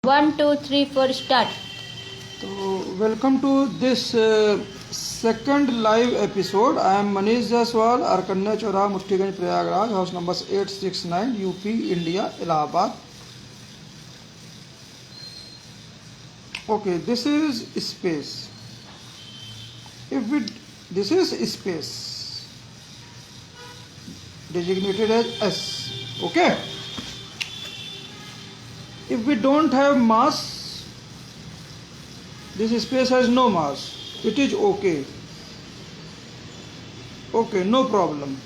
1, 2, 3, 4, start. So, welcome to this second live episode. I am Manish Jaiswal, Arkanya Chowra, Mushtiganj, Prayagraj, house numbers 869, UP, India, Allahabad. Okay, this is space. This is space designated as S. Okay. If we don't have mass, this space has no mass, it is okay, no problem.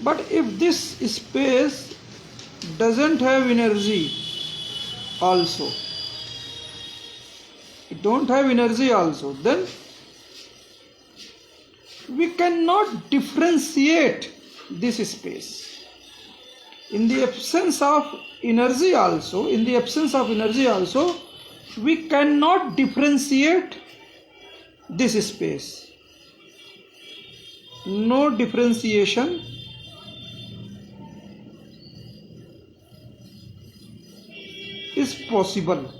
But if this space doesn't have energy also, then we cannot differentiate this space. In the absence of energy also, we cannot differentiate this space. No differentiation is possible.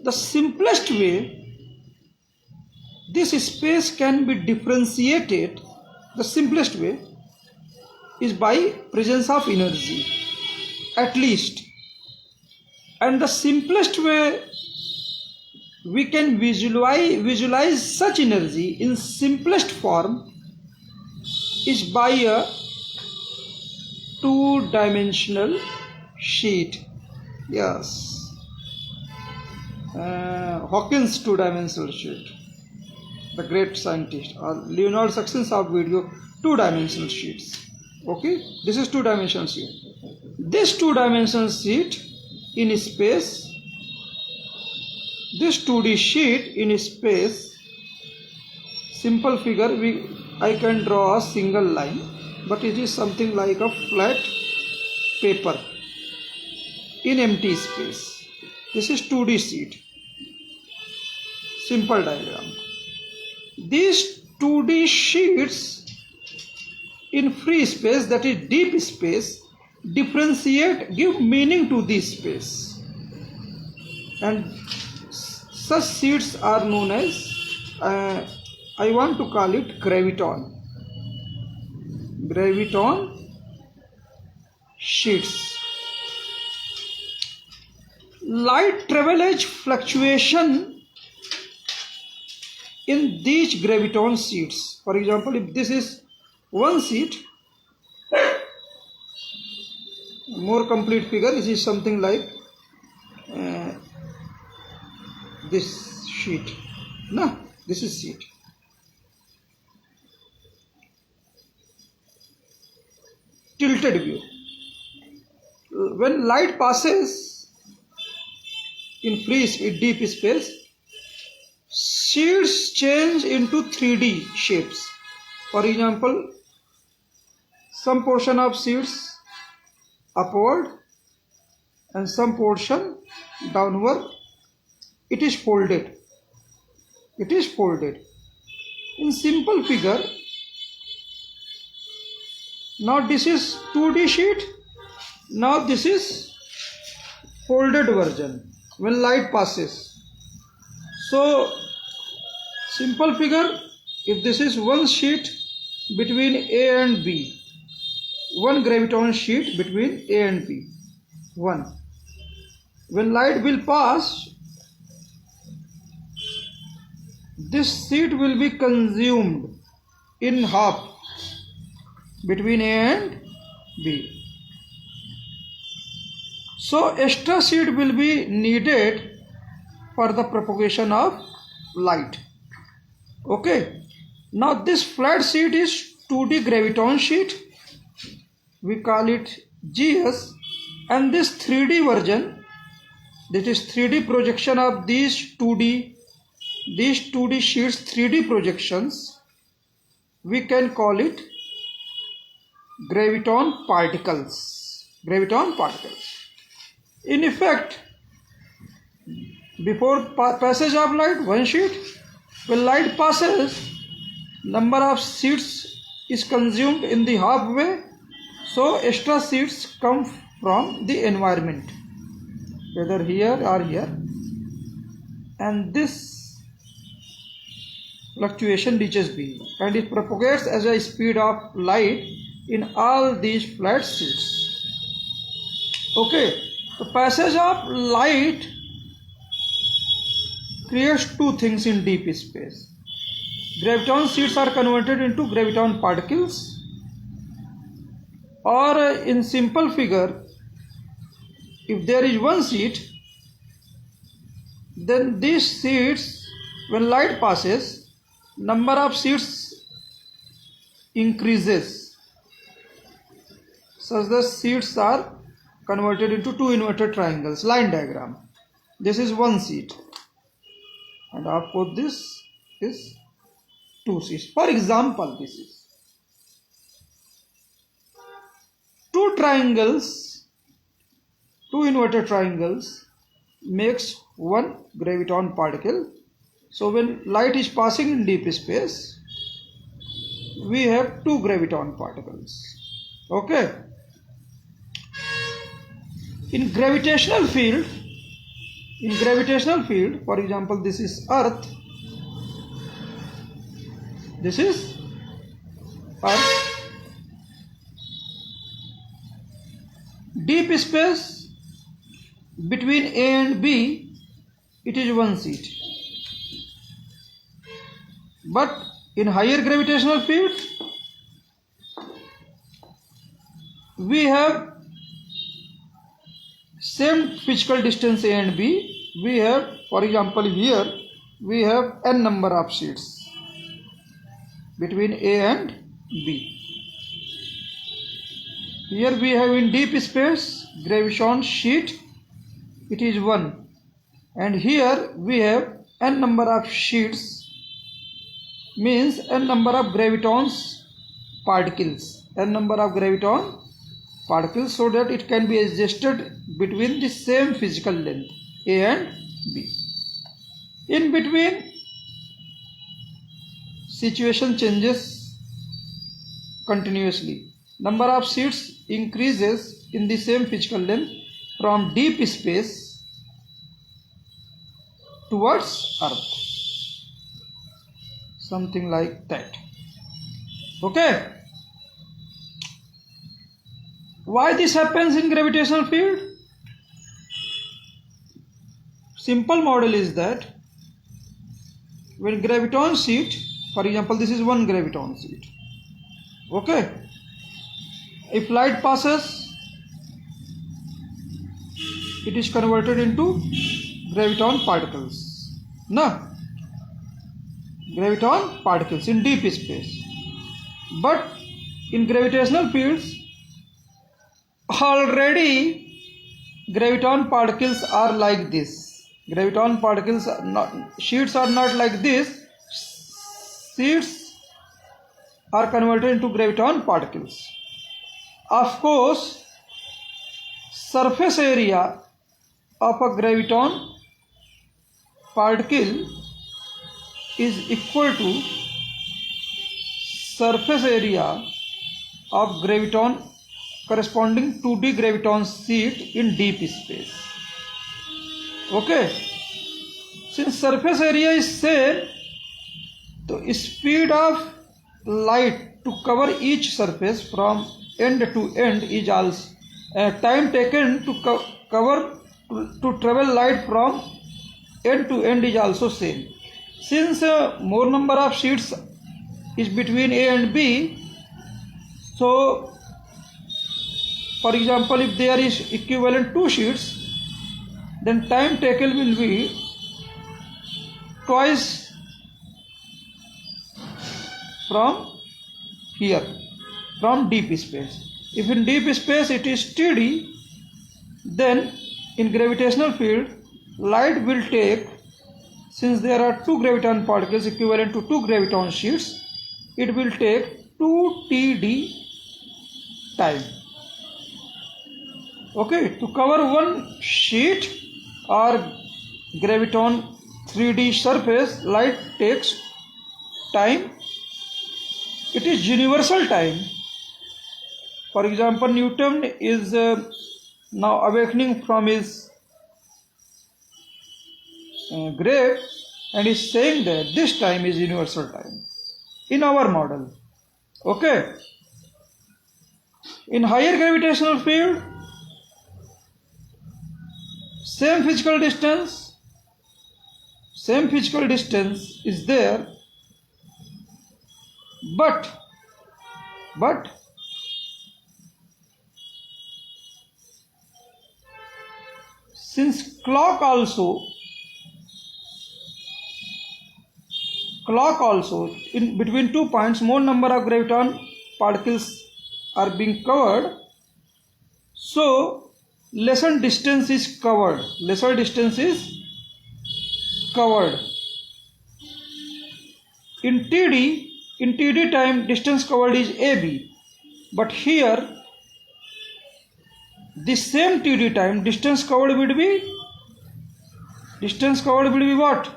The simplest way this space can be differentiated, is by presence of energy, at least. And the simplest way we can visualize such energy in simplest form is by a two-dimensional sheet. Yes, Hawkins two-dimensional sheet, the great scientist, or Leonard Success of video, two-dimensional sheets. Okay, this is two-dimensional sheet. This two-dimensional sheet in space, this 2D sheet in space, simple figure, I can draw a single line, but it is something like a flat paper in empty space. This is 2D sheet, simple diagram. These 2D sheets in free space, that is deep space, differentiate, give meaning to this space, and such sheets are known as, I want to call it graviton sheets. Light travel edge fluctuation in these graviton sheets. For example, if this is one sheet, more complete figure, this is something like this sheet. No, this is sheet. Tilted view. When light passes in free deep space, sheets change into 3D shapes. For example, some portion of sheets upward and some portion downward, it is folded. In simple figure, now this is 2D sheet, now this is folded version when light passes. So simple figure, if this is one sheet between A and B, one graviton sheet between A and B, one. When light will pass, this sheet will be consumed in half between A and B. So extra sheet will be needed for the propagation of light. Okay. Now this flat sheet is 2D graviton sheet. We call it GS, and this 3D version, that is 3D projection of these 2D sheets, 3D projections, we can call it graviton particles. In effect, before passage of light, one sheet, when light passes, number of sheets is consumed in the halfway, so extra sheets come from the environment, whether here or here, and this fluctuation reaches B and it propagates as a speed of light in all these flat sheets. Okay, the passage of light creates two things in deep space. Graviton sheets are converted into graviton particles, or in simple figure, if there is one sheet, then these sheets, when light passes, number of sheets increases such that sheets are converted into two inverted triangles. Line diagram. This is one sheet, and of course this is two sheets. For example, this is two triangles, two inverted triangles makes one graviton particle. So when light is passing in deep space, we have two graviton particles. Okay. In gravitational field, for example, this is Earth. This is Earth. Deep space between A and B, it is one sheet. But in higher gravitational field, we have same physical distance A and B. We have, for example, here we have n number of sheets between A and B. Here we have in deep space graviton sheet, it is one, and here we have n number of sheets, means n number of gravitons particles, so that it can be adjusted between the same physical length A and B. In between, situation changes continuously. Number of sheets increases in the same physical length from deep space towards Earth. Something like that. Okay. Why this happens in gravitational field? Simple model is that when graviton sheet, for example, this is one graviton sheet. Okay. If light passes, it is converted into graviton particles. No. Graviton particles in deep space. But in gravitational fields, already graviton particles are like this. Graviton particles are not, sheets are not like this. Sheets are converted into graviton particles. Of course, surface area of a graviton particle is equal to surface area of graviton corresponding to the graviton sheet in deep space. Okay. Since surface area is same, the speed of light to cover each surface from end to end is also time taken to to travel light from end to end is also same. Since more number of sheets is between A and B, so for example, if there is equivalent two sheets, then time taken will be twice from here, from deep space. If in deep space it is steady, then in gravitational field light will take, since there are two graviton particles equivalent to two graviton sheets, it will take 2 TD time. Okay, to cover one sheet or graviton 3D surface, light takes time. It is universal time. For example, Newton is now awakening from his grave, and is saying that this time is universal time in our model. Okay. In higher gravitational field, same physical distance is there, but since clock also in between 2 points more number of graviton particles are being covered, so lesser distance is covered. In TD time distance covered is AB, but here the same TD time distance covered will be what?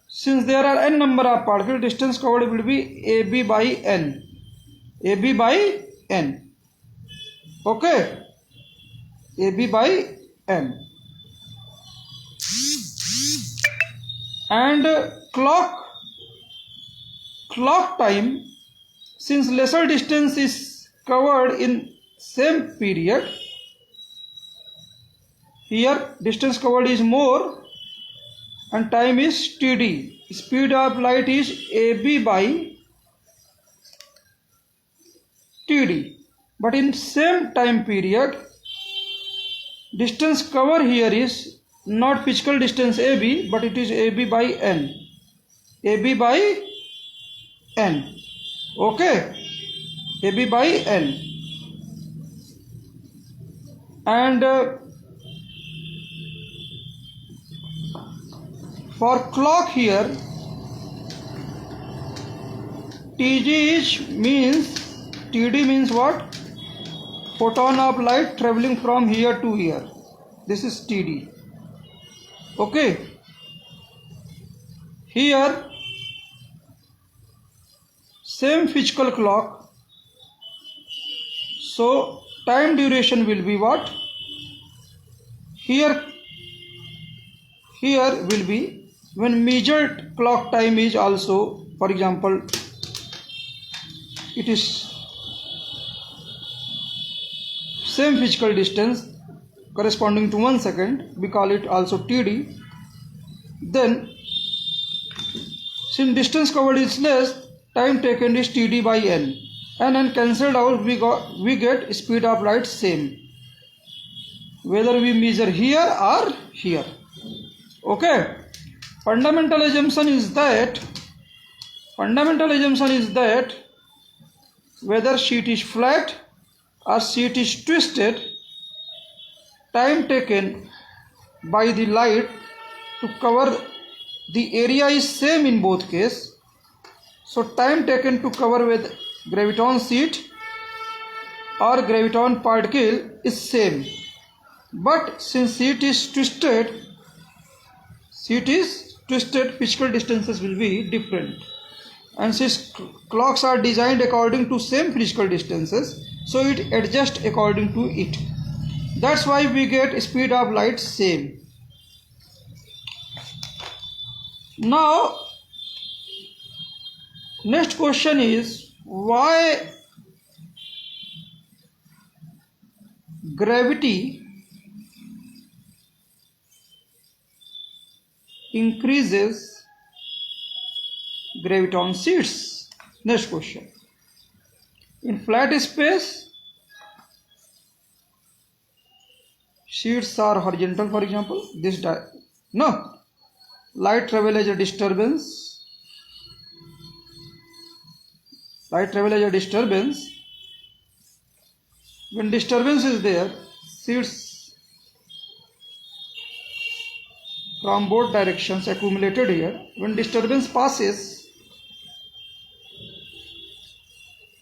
Since there are n number of particles, distance covered will be AB by n. Okay, AB by n. And clock time, since lesser distance is covered in same period, here distance covered is more and time is TD. Speed of light is AB by TD. But in same time period, distance cover here is not physical distance AB, but it is AB by n. Okay, AB by n. And for clock here, TD means what? Photon of light traveling from here to here. This is TD. Okay. Here, same physical clock. So time duration will be what? Here will be when measured clock time is also, for example, it is same physical distance corresponding to 1 second, we call it also TD. Then since distance covered is less, time taken is TD by n, and then cancelled out, we get speed of light same whether we measure here or here. Okay, fundamental assumption is that whether sheet is flat or sheet is twisted, time taken by the light to cover the area is same in both cases. So time taken to cover with graviton sheet or graviton particle is same, but since sheet is twisted, physical distances will be different. And since clocks are designed according to same physical distances, so it adjusts according to it. That's why we get speed of light same. Now next question is, why gravity increases graviton sheets? Next question. In flat space, sheets are horizontal, for example, light travel as a disturbance. When disturbance is there, sheets from both directions accumulated here. When disturbance passes,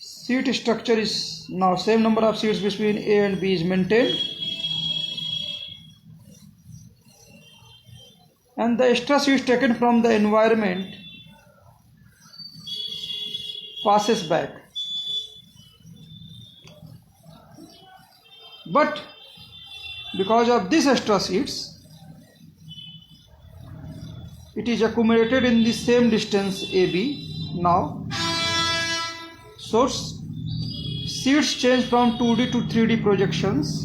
sheet structure is now same number of sheets between A and B is maintained, and the extra sheets taken from the environment passes back. But because of these extra seeds, it is accumulated in the same distance AB now. So seeds change from 2D to 3D projections,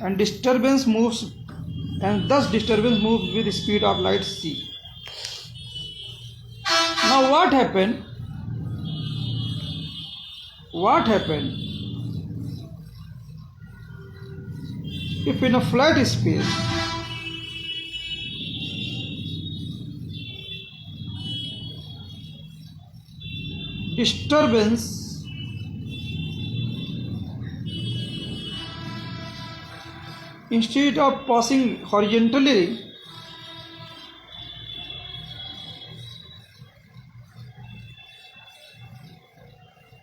and disturbance moves, and thus disturbance moves with the speed of light c. Now what happened? If in a flat space disturbance instead of passing horizontally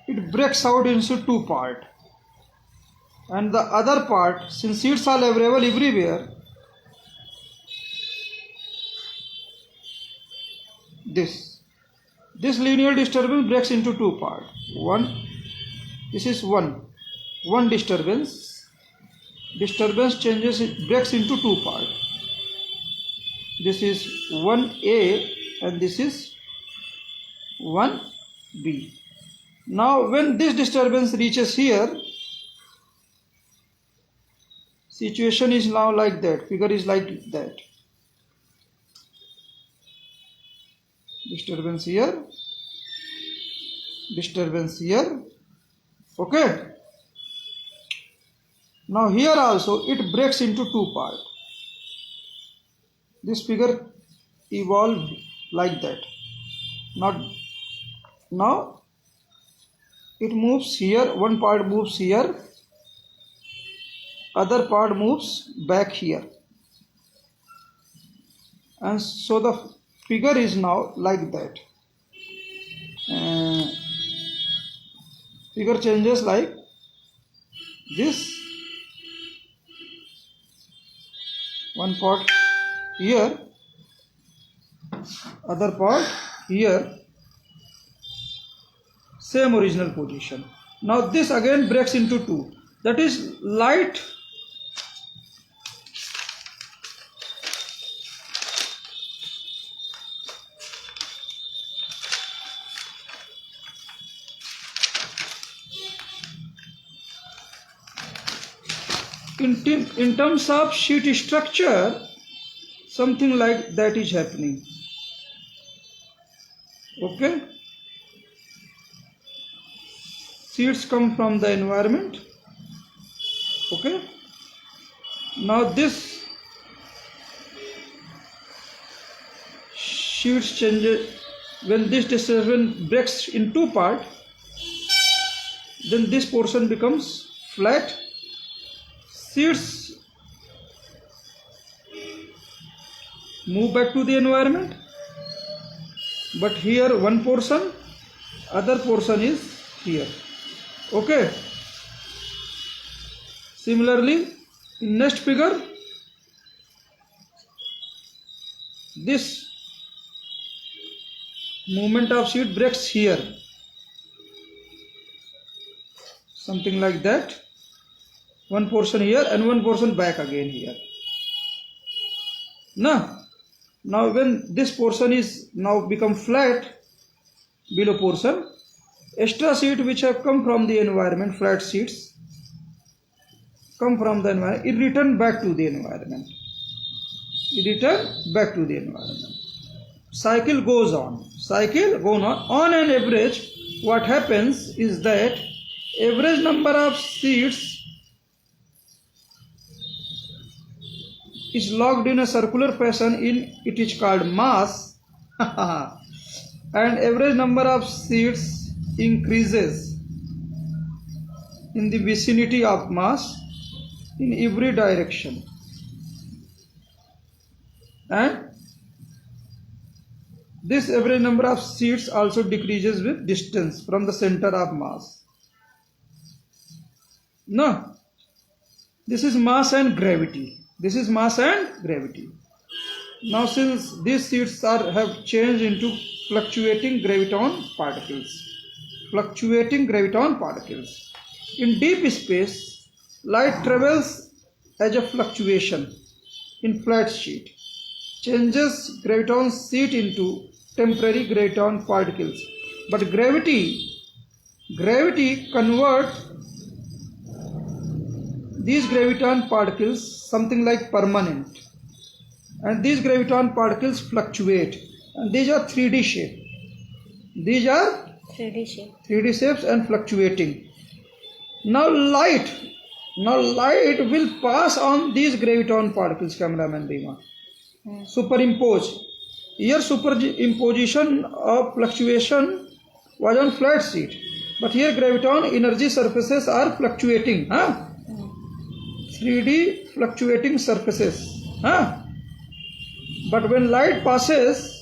it breaks out into two parts, and the other part, since seeds are available everywhere, this linear disturbance breaks into two parts. This is one disturbance changes, it breaks into two parts. This is 1A and this is 1B. Now when this disturbance reaches here, situation is now like that, figure is like that. Disturbance here, okay. Now here also it breaks into two parts. This figure evolved like that. Now it moves here, one part moves here, other part moves back here, and so the figure is now like that. Figure changes like this. One part here, other part here, same original position. Now this again breaks into two. That is light in terms of sheet structure, something like that is happening. Okay, seeds come from the environment. Okay, now this sheets changes. When this disturbance breaks in two parts, then this portion becomes flat. Seeds move back to the environment, but here one portion, other portion is here. Okay, similarly in next figure, this movement of seed breaks here, something like that. One portion here and one portion back again here. Now when this portion is now become flat, below portion, extra seed which have come from the environment, flat seeds come from the environment, it return back to the environment. Cycle goes on. On an average, what happens is that average number of seeds is locked in a circular fashion it is called mass and average number of seeds increases in the vicinity of mass in every direction, and this average number of seeds also decreases with distance from the center of mass. Now this is mass and gravity. Now since these seeds have changed into fluctuating graviton particles. In deep space, light travels as a fluctuation in flat sheet, changes graviton sheet into temporary graviton particles. But gravity converts these graviton particles something like permanent, and these graviton particles fluctuate, and these are 3D shape. These are 3D shapes and fluctuating. Now light will pass on these graviton particles, cameraman Bhima. Superimpose. Here superimposition of fluctuation was on flat sheet, but here graviton energy surfaces are fluctuating. 3D fluctuating surfaces. But when light passes,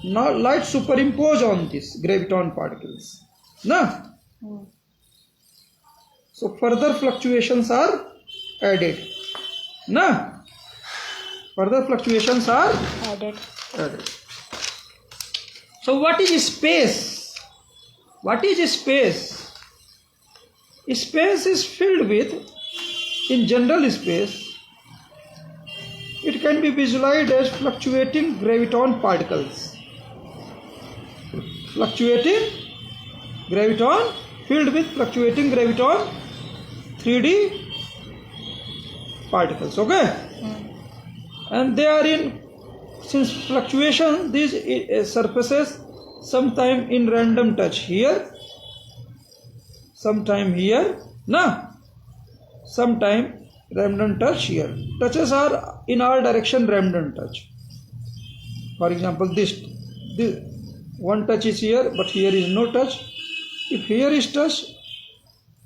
now light superimpose on these graviton particles. So further fluctuations are added. Further fluctuations are added. So what is space? What is space? Space is filled with, in general space, it can be visualized as fluctuating graviton particles. Fluctuating graviton, filled with fluctuating graviton 3D particles. Okay? And they are in, since fluctuation, these surfaces sometime in random touch here, sometime here, sometime random touch here. Touches are in all direction random touch. For example, this one touch is here, but here is no touch. If here is touch,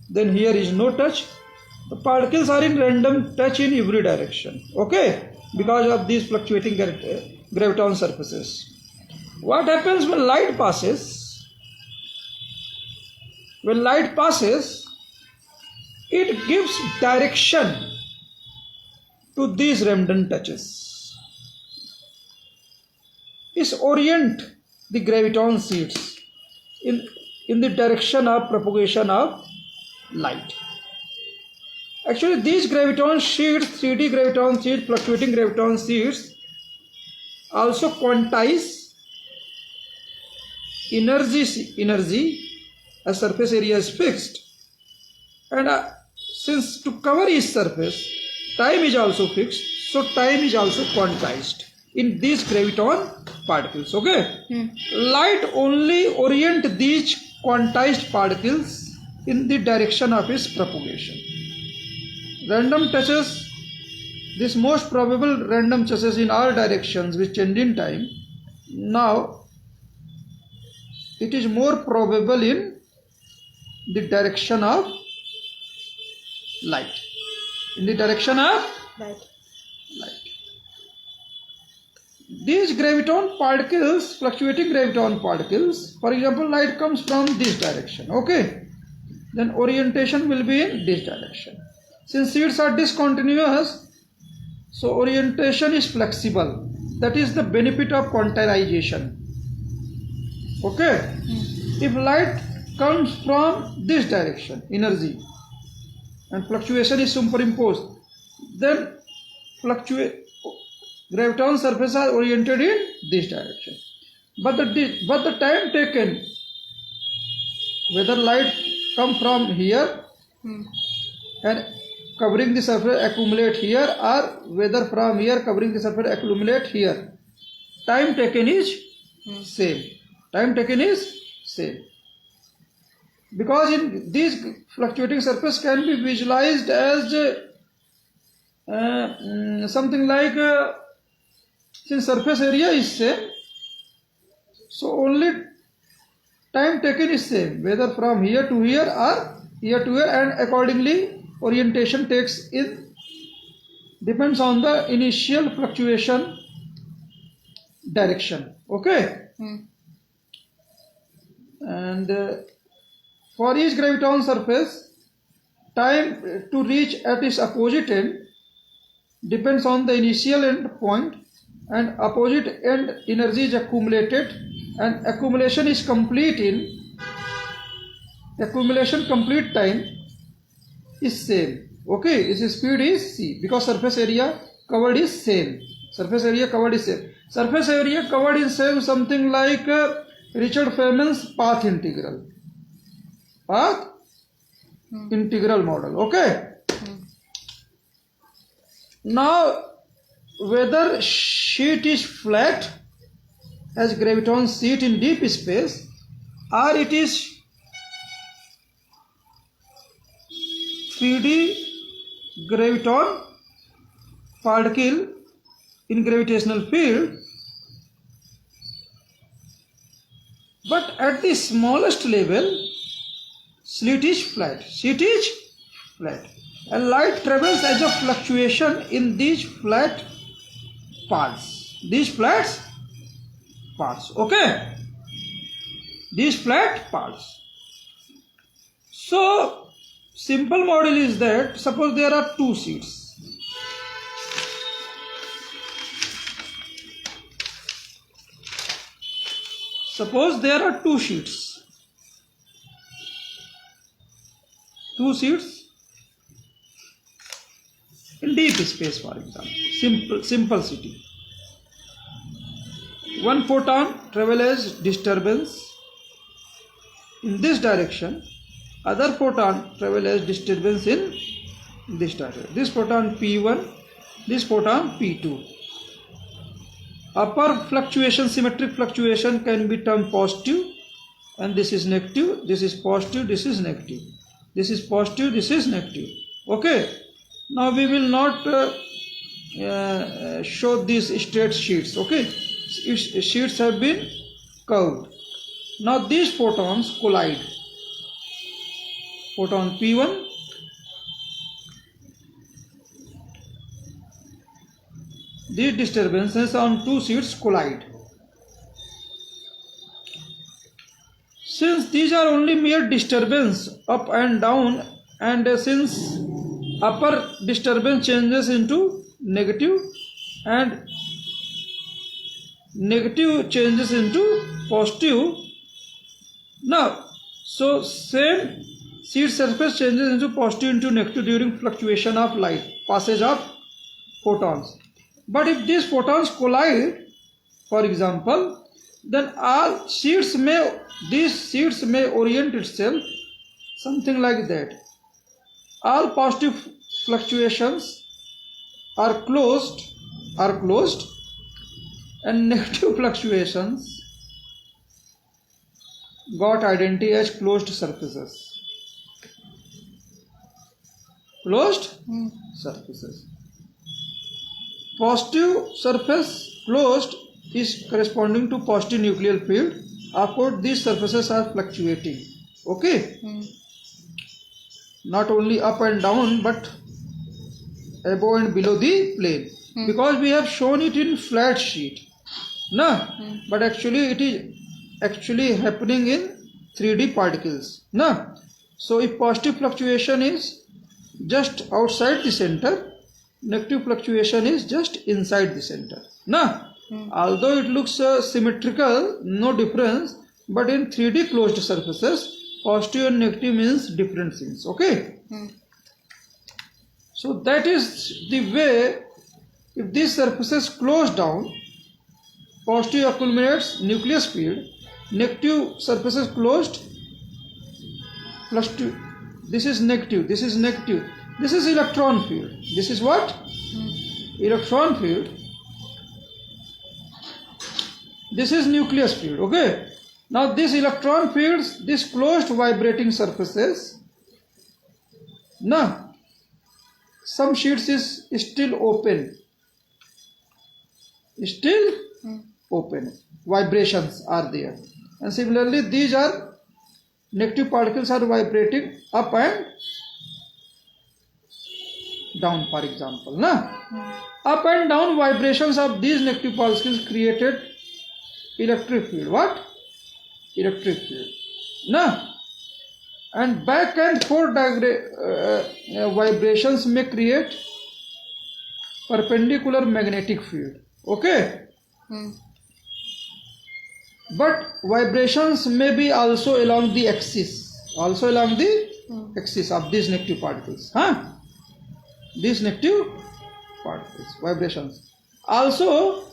then here is no touch. The particles are in random touch in every direction. Okay? Because of these fluctuating graviton surfaces. What happens when light passes? When light passes, it gives direction to these random touches. It orients the graviton sheets in the direction of propagation of light. Actually, these graviton sheets, 3D graviton sheets, fluctuating graviton sheets, also quantize energy as surface area is fixed. And since to cover each surface, time is also fixed, so time is also quantized in these graviton particles. Okay? Light only orient these quantized particles in the direction of its propagation. Random touches, this most probable random touches in all directions which change in time. Now, it is more probable in the direction of light. In the direction of light. These graviton particles, fluctuating graviton particles, for example, light comes from this direction. Okay? Then orientation will be in this direction. Since sheets are discontinuous, so orientation is flexible. That is the benefit of quantization. Okay? If light comes from this direction, energy, and fluctuation is superimposed, then graviton surfaces are oriented in this direction. But the time taken, whether light come from here and covering the surface accumulate here, or whether from here covering the surface accumulate here, time taken is same. Time taken is same. Because in these fluctuating surface can be visualized as something like since surface area is same, so only time taken is same, whether from here to here or here to here, and accordingly orientation takes in depends on the initial fluctuation direction. Okay? And for each graviton surface, time to reach at its opposite end depends on the initial end point, and opposite end energy is accumulated, and accumulation is complete in accumulation complete time is same. Okay, its speed is c because surface area covered is same. Surface area covered is same. Surface area covered is same, something like Richard Feynman's path integral. Path integral model. Okay. Now, whether sheet is flat as graviton sheet in deep space, or it is 3D graviton particle in gravitational field, but at the smallest level, slit is flat. Sheet is flat. And light travels as a fluctuation in these flat parts. These flat parts. Okay? These flat parts. So, simple model is that suppose there are two sheets. Suppose there are two sheets. Two sheets in deep space, for example. Simple city. One photon travels as disturbance in this direction. Other photon travels as disturbance in this direction. This photon P1, this photon P2. Upper fluctuation, symmetric fluctuation can be termed positive, and this is negative, this is positive, this is negative. This is positive, this is negative. Okay. Now we will not show these straight sheets. Okay. Sheets have been curved. Now these photons collide. Photon P1 these disturbances on two sheets collide. Since these are only mere disturbance up and down, and since upper disturbance changes into negative and negative changes into positive, now so same sheet surface changes into positive into negative during fluctuation of light, passage of photons. But if these photons collide, for example, then these sheets may orient itself something like that. All positive fluctuations are closed, and negative fluctuations got identity as closed surfaces. Closed surfaces. Positive surface closed is corresponding to positive nuclear field. Of course, these surfaces are fluctuating. Okay? Not only up and down, but above and below the plane. Because we have shown it in flat sheet. No? But actually it is actually happening in 3D particles. No? So if positive fluctuation is just outside the center, negative fluctuation is just inside the center. No? Although it looks symmetrical, no difference, but in 3D closed surfaces, positive and negative means different things. Okay? So that is the way, if these surfaces close down, positive accumulates nucleus field, negative surfaces closed, plus 2. This is negative, this is negative. This is electron field. This is what? Electron field. This is nucleus field. Okay. Now this electron fields, this closed vibrating surfaces. Now some sheets is still open. Still open. Vibrations are there. And similarly these are negative particles are vibrating up and down, for example. Up and down vibrations of these negative particles created electric field. What? Electric field. And back and forth vibrations may create perpendicular magnetic field. Okay? But vibrations may be also along the axis. Also along the axis of these negative particles. these negative particles, vibrations. Also,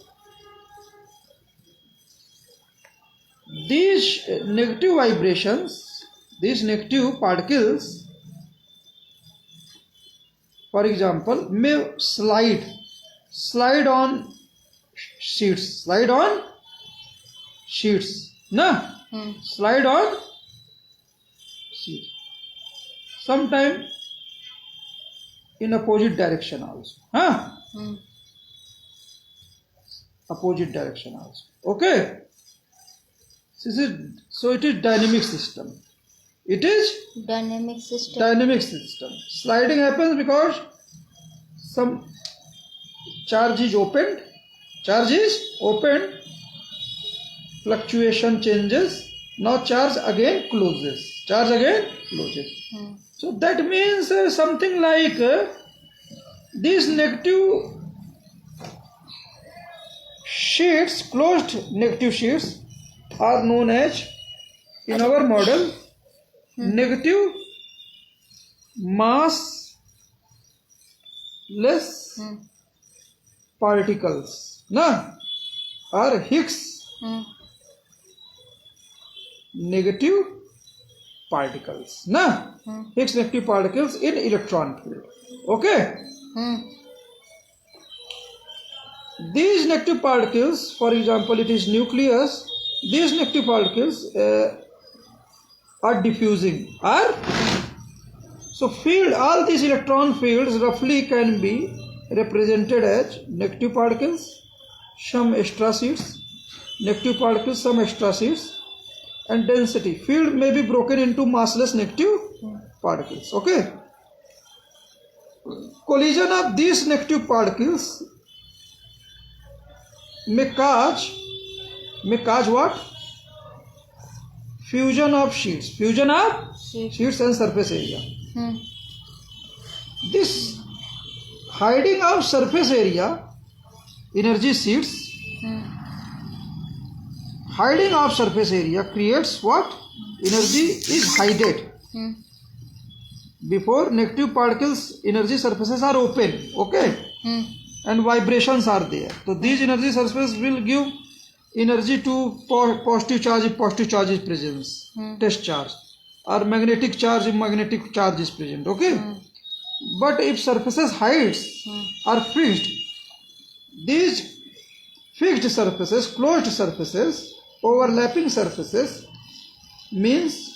these negative vibrations, these negative particles, for example, may slide on sheets, na? Slide on sheets. Sometime in opposite direction also, opposite direction also. Okay. So it is dynamic system. It is Dynamic system. dynamic system. Sliding happens because some charge is opened, fluctuation changes, now charge again closes. So that means something like these negative sheets, closed negative sheets, are known as, in our model, negative massless particles, na? Or Higgs negative particles, na? Higgs negative particles in electron field. Okay. These negative particles, for example, it is nucleus. These negative particles are diffusing. So field, all these electron fields roughly can be represented as negative particles, some extra sheets, negative particles, some extra sheets, and density. Field may be broken into massless negative particles. Okay. Collision of these negative particles may cause what? Fusion of sheets and surface area. This hiding of surface area, energy sheets, hiding of surface area creates what? Energy is hidden. Before negative particles, energy surfaces are open, okay, and vibrations are there. So these energy surfaces will give energy to positive charge if positive charge is present, test charge, or magnetic charge if magnetic charge is present, okay. But if surfaces hides are fixed, these fixed surfaces, closed surfaces, overlapping surfaces means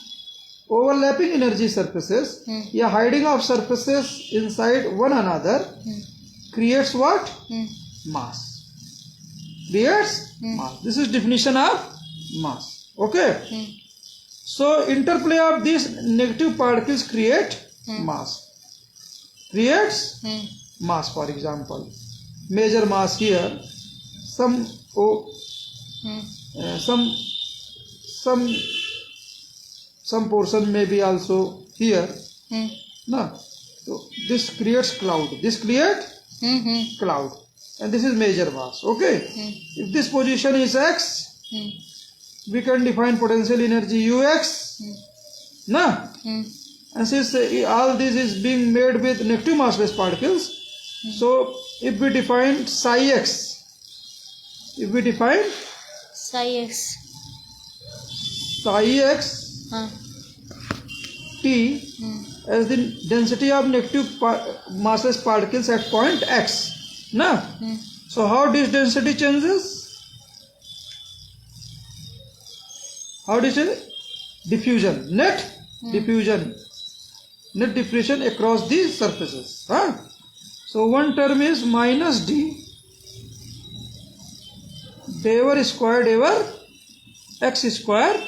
overlapping energy surfaces, yeah, hiding of surfaces inside one another creates what? Mass. Creates mass. This is definition of mass. Okay. So interplay of these negative particles create mass. Creates mass. For example, major mass here. Some portion may be also here. No. So this creates cloud. This creates cloud. And this is major mass. Okay. If this position is x, we can define potential energy ux. No. And since all this is being made with negative massless particles, so if we define psi x, T as the density of negative massless particles at point x. No? So how this density changes? How does it? Diffusion. Net diffusion across these surfaces. So one term is minus d over squared over x square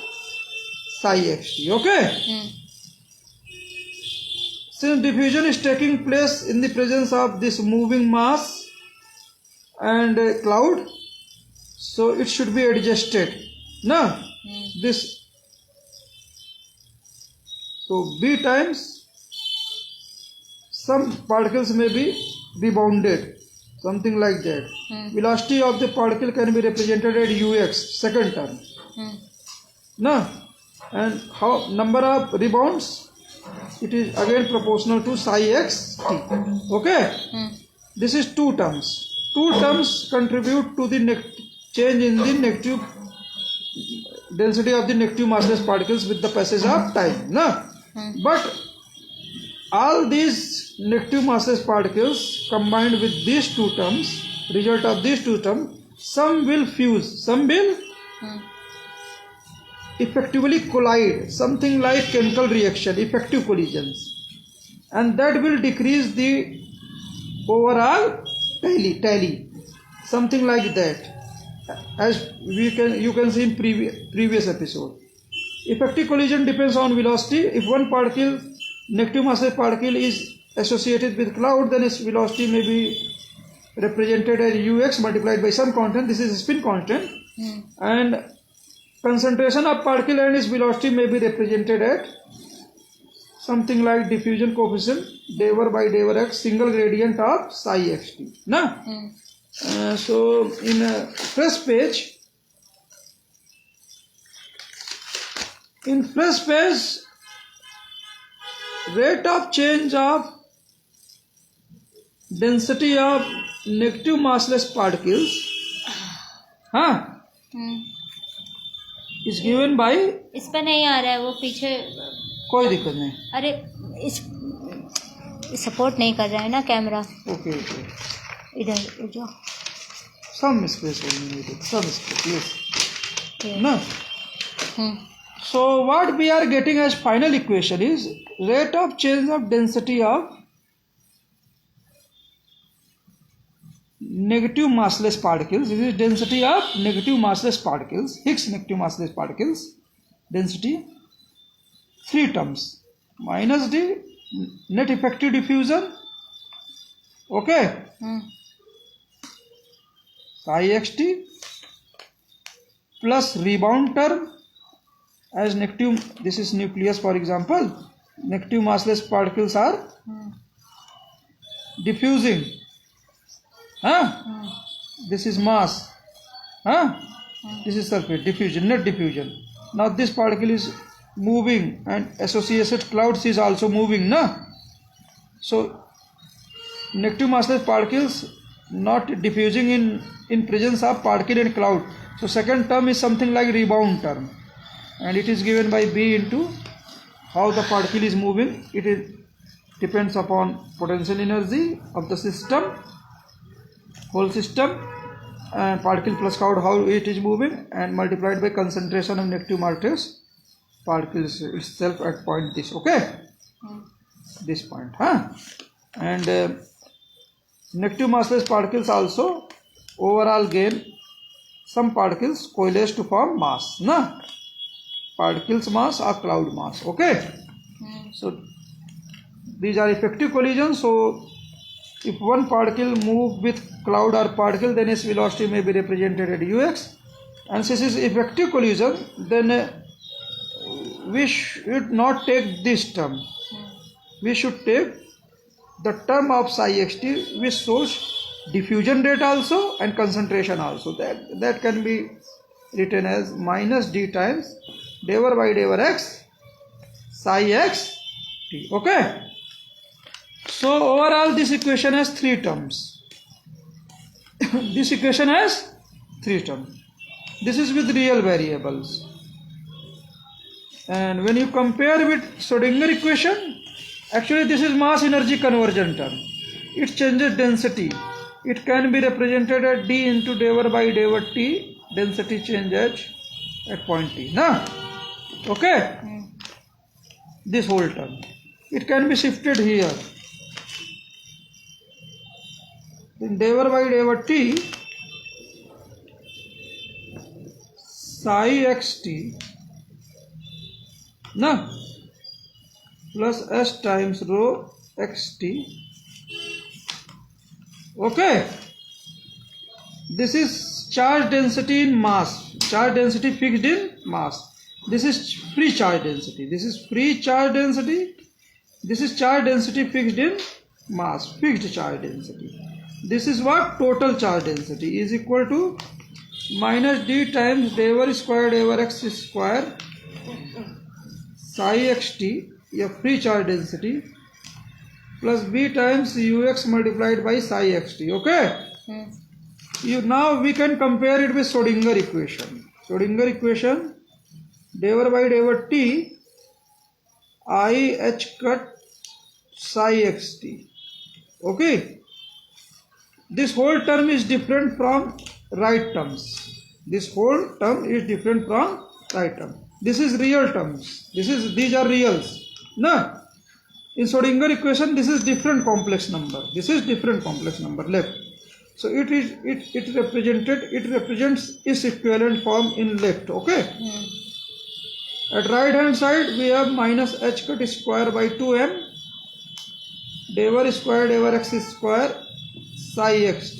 psi xt. Okay. Since diffusion is taking place in the presence of this moving mass and cloud, so it should be adjusted. No? This. So B times some particles may be rebounded, something like that. Velocity of the particle can be represented at ux, second term. No? And how number of rebounds? it is again proportional to psi x t. Okay, this is two terms. Two terms contribute to the change in the negative density of the negative massless particles with the passage of time. No? But all these negative massless particles combined with these two terms, result of these two terms, some will fuse, some will effectively collide, something like chemical reaction, effective collisions, and that will decrease the overall tally, something like that, as you can see in previous episode. Effective collision depends on velocity. If one particle, negative massless particle, is associated with cloud, then its velocity may be represented as ux multiplied by some constant. This is spin constant, and concentration of particle and its velocity may be represented at something like diffusion coefficient d/over by d/over x, single gradient of psi xt. Na? So in first page, rate of change of density of negative massless particles is given by, इस पे नहीं आ रहा है, वो पीछे कोई दिक्कत नहीं. अरे इस सपोर्ट नहीं कर रहा है ना कैमरा. ओके इधर जो some space only needed, some space, yes. No? So what we are getting as final equation is rate of change of density of negative massless particles. This is density of negative massless particles, Higgs negative massless particles, density, three terms, minus d, net effective diffusion, okay, psi xt, plus rebound term as negative, this is nucleus for example, negative massless particles are diffusing, this is mass, this is surface, diffusion, net diffusion. Now this particle is moving and associated clouds is also moving, so negative massless particles not diffusing in presence of particle and cloud. So second term is something like rebound term, and it is given by B into how the particle is moving. It is depends upon potential energy of the system, whole system, and particle plus cloud how it is moving, and multiplied by concentration of negative massless particles itself at point this, okay, this point, and negative massless particles also overall gain, some particles coalesce to form mass, particles mass or cloud mass, okay. So these are effective collisions. So if one particle move with cloud or particle, then its velocity may be represented at ux, and since it is effective collision, then we should not take this term, we should take the term of psi xt which shows diffusion rate also and concentration also. That can be written as minus d times d/over by d/over x psi x t, okay. So overall this equation has three terms. This equation has three terms. This is with real variables, and when you compare with Schrodinger equation, actually this is mass energy conversion term. It changes density. It can be represented as d into d/over by d/over t, density change at point t, okay. This whole term, it can be shifted here. Then d/over by d/over t psi xt plus s times rho xt, okay. This is charge density in mass, charge density fixed in mass. This is free charge density, this is free charge density, this is charge density fixed in mass, fixed charge density. This is what? Total charge density is equal to minus d times d/over square d/over x square psi xt a free charge density plus B times ux multiplied by psi xt. Okay. Now we can compare it with Schrodinger equation. Schrodinger equation, d over by d over t I h cut psi xt. Okay. This whole term is different from right terms. This whole term is different from right term. This is real terms. These are reals. No. In Schrodinger equation, this is different complex number. This is different complex number left. So it represents its equivalent form in left. Okay. At right hand side we have minus h cut square by 2m d over square d over x square psi xt.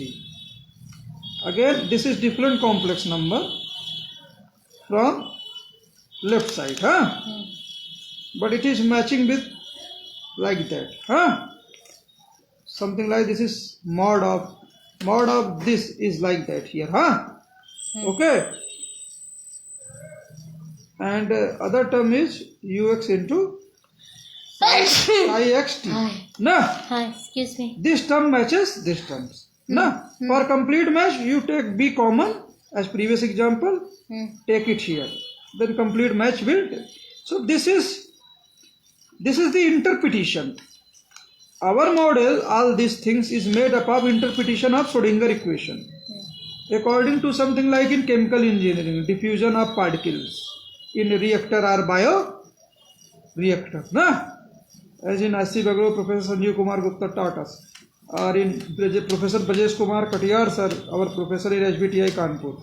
Again this is different complex number from left side, but it is matching with like that, something like this is mod of this is like that here, okay. And other term is ux into psi xt. Excuse me. This term matches this terms. For complete match you take b common as previous example, take it here, then complete match will take. So this is the interpretation. Our model, all these things is made up of interpretation of Schrodinger equation. According to something like in chemical engineering, diffusion of particles in reactor or bio-reactor. As in IC Bagro, Professor Sanjeev Kumar Gupta taught us. Or in Professor Brajesh Kumar Katiyar sir, our professor in HBTI Kanpur.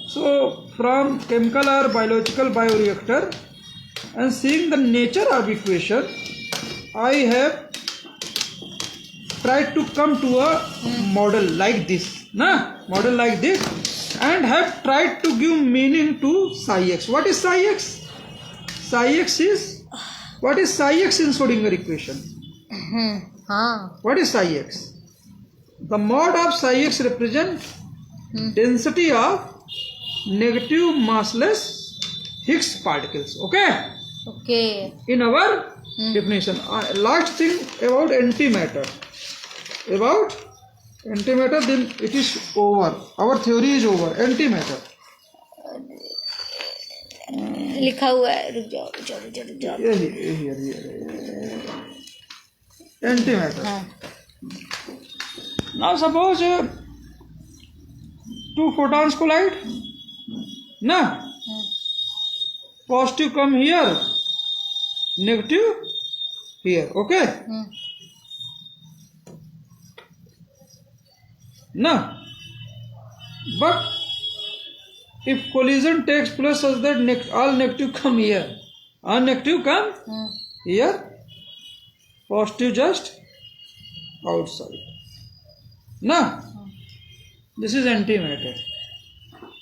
So from chemical or biological bioreactor and seeing the nature of equation, I have tried to come to a model like this, model like this, and have tried to give meaning to psi x. What is psi x? What is psi x in Schrodinger equation? What is psi x? The mod of psi x represents density of negative massless Higgs particles. Okay. In our definition, last thing about antimatter. Then it is over. Our theory is over. Antimatter. लिखा हुआ है, रुक जाओ. Here. Antimatter. Now suppose two photons collide. Positive come here, negative here. Okay. But if collision takes place such that all negative come here, all negative come here, positive just outside. This is antimatter.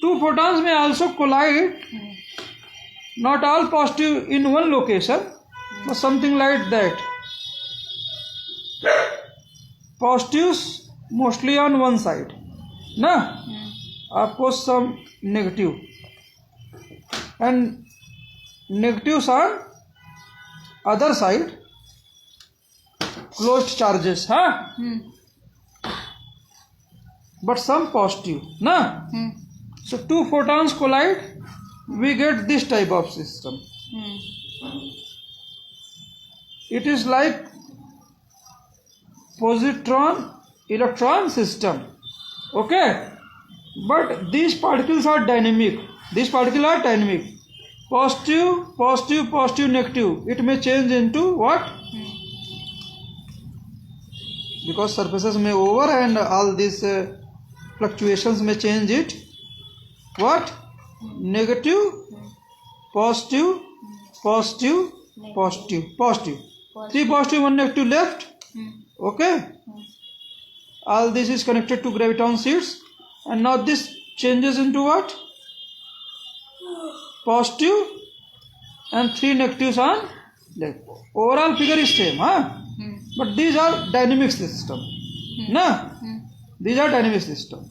Two photons may also collide, not all positive in one location, but something like that. Positives mostly on one side, of course some negative, and negatives on other side, closed charges, but some positive, so two photons collide, we get this type of system. It is like positron electron system. Okay, but these particles are dynamic. Positive, negative. It may change into what? Because surfaces may over and all these fluctuations may change it. What? Negative, positive. Three positive, one negative left. Okay. All this is connected to graviton sheets, and now this changes into what? Positive and three negatives on left. Overall figure is same, but these are dynamic system. These are dynamic system.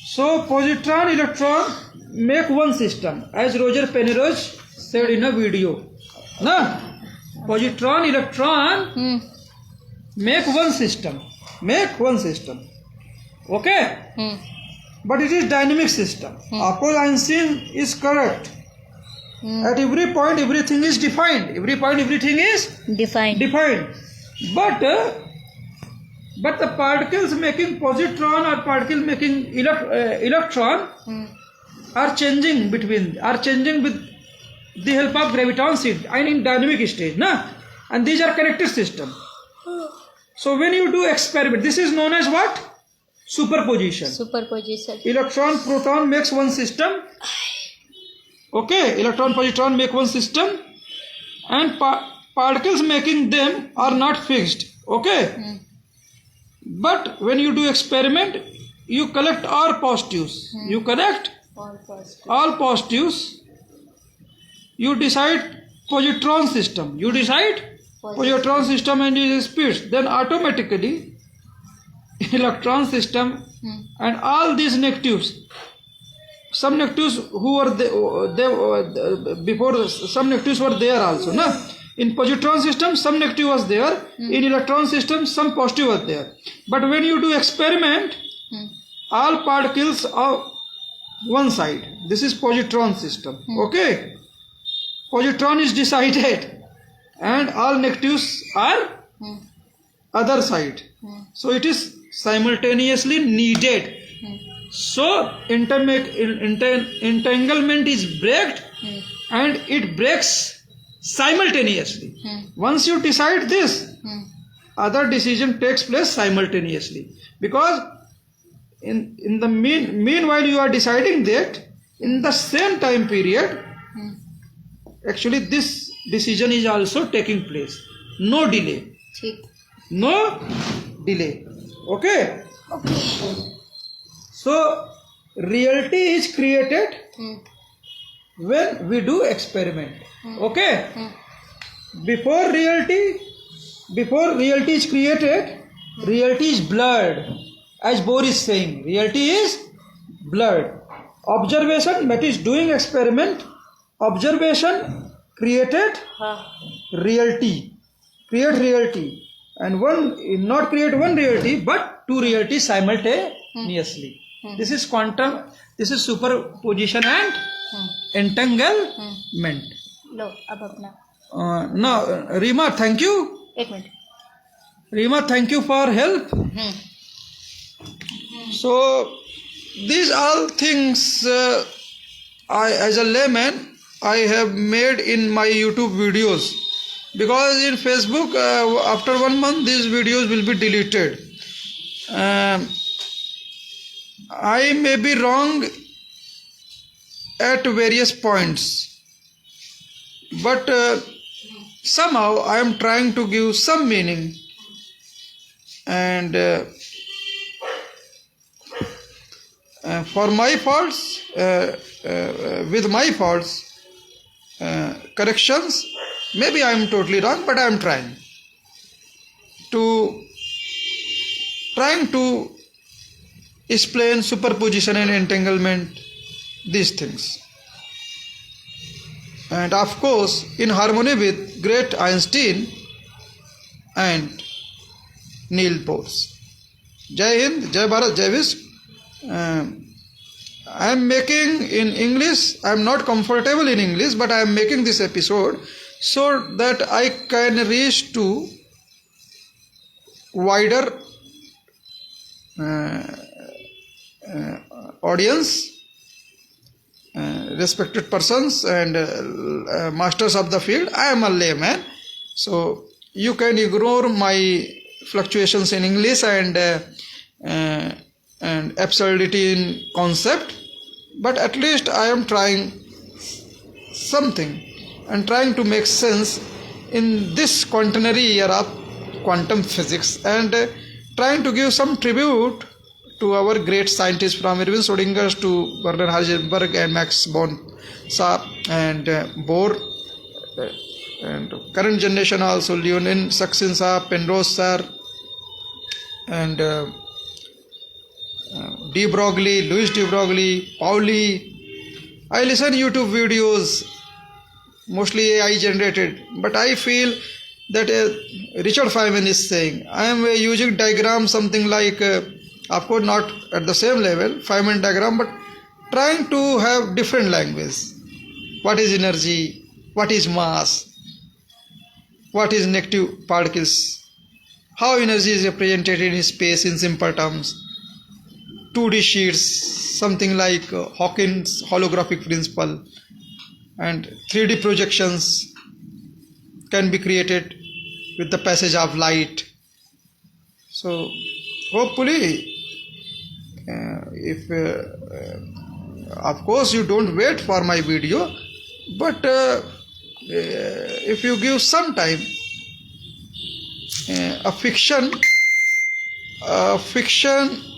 So positron, electron make one system, as Roger Penrose said in a video. positron, electron Hmm. make one system. Okay? Hmm. But it is dynamic system. Of course, Einstein is correct. Hmm. At every point, everything is defined. Every point, everything is Define. defined. But the particles making positron or particle making electron Hmm. are changing with the help of graviton seed and in dynamic stage, na? And these are connected system. So when you do experiment, this is known as what? Superposition. Superposition. Electron, proton makes one system. Okay, electron, positron make one system, and particles making them are not fixed. Okay, Hmm. but when you do experiment, you collect all positives. You collect All positive. all positives. You decide positron system. You decide positron system and its speeds. Then automatically electron system Hmm. and all these negatives. Some negatives who were before, some negatives were there also, na? In positron system, some negative was there. In electron system, some positive was there. But when you do experiment, Hmm. all particles are one side. This is positron system. Okay, positron is decided, and all negatives are Hmm. other side. Hmm. So it is simultaneously needed. Hmm. So entanglement is breaked, Hmm. and it breaks simultaneously. Hmm. Once you decide this, Hmm. other decision takes place simultaneously, because in the meanwhile you are deciding that, in the same time period, Hmm. actually this decision is also taking place. No delay. ठीक. No delay. Okay? So reality is created Hmm. when we do experiment. Okay? Hmm. Before reality is created, reality is blurred. As Bohr is saying, reality is blurred. Observation, that is doing experiment, observation created हाँ. reality. Create reality. And not create one reality, but two realities simultaneously. This is quantum, this is superposition and Hmm. entanglement. लो अब अपना Now, Rima, thank you. एक minute. Rima, thank you for help. Hmm. So, these all things, as a layman, I have made in my YouTube videos. Because in Facebook, after 1 month, these videos will be deleted. I may be wrong at various points, but somehow I am trying to give some meaning, and for my faults, with my faults, corrections, maybe I am totally wrong, but I am trying to explain superposition and entanglement, these things, and of course in harmony with great Einstein and Neil Bohr. Jai Hind, Jai Bharat, Jai Visv. I am making in English. I am not comfortable in English, but I am making this episode so that I can reach to wider audience, respected persons, and masters of the field. I am a layman, so you can ignore my fluctuations in English and absurdity in concept, but at least I am trying something and trying to make sense in this quaternary year of quantum physics, and trying to give some tribute to our great scientists, from Erwin Schrödinger to Werner Heisenberg and Max Born and Bohr, and current generation also Leonin Saxon sir, Penrose sir, and De Broglie, Louis De Broglie, Pauli. I listen YouTube videos mostly AI generated, but I feel that Richard Feynman is saying I am using diagram something like, of course not at the same level Feynman diagram, but trying to have different language. What is energy? What is mass? What is negative particles? How energy is represented in space in simple terms. 2D sheets, something like Hawkins holographic principle, and 3D projections can be created with the passage of light. So hopefully, if of course you don't wait for my video, but if you give some time, a fiction,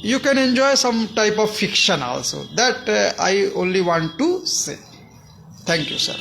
you can enjoy some type of fiction also. That I only want to say. Thank you, sir.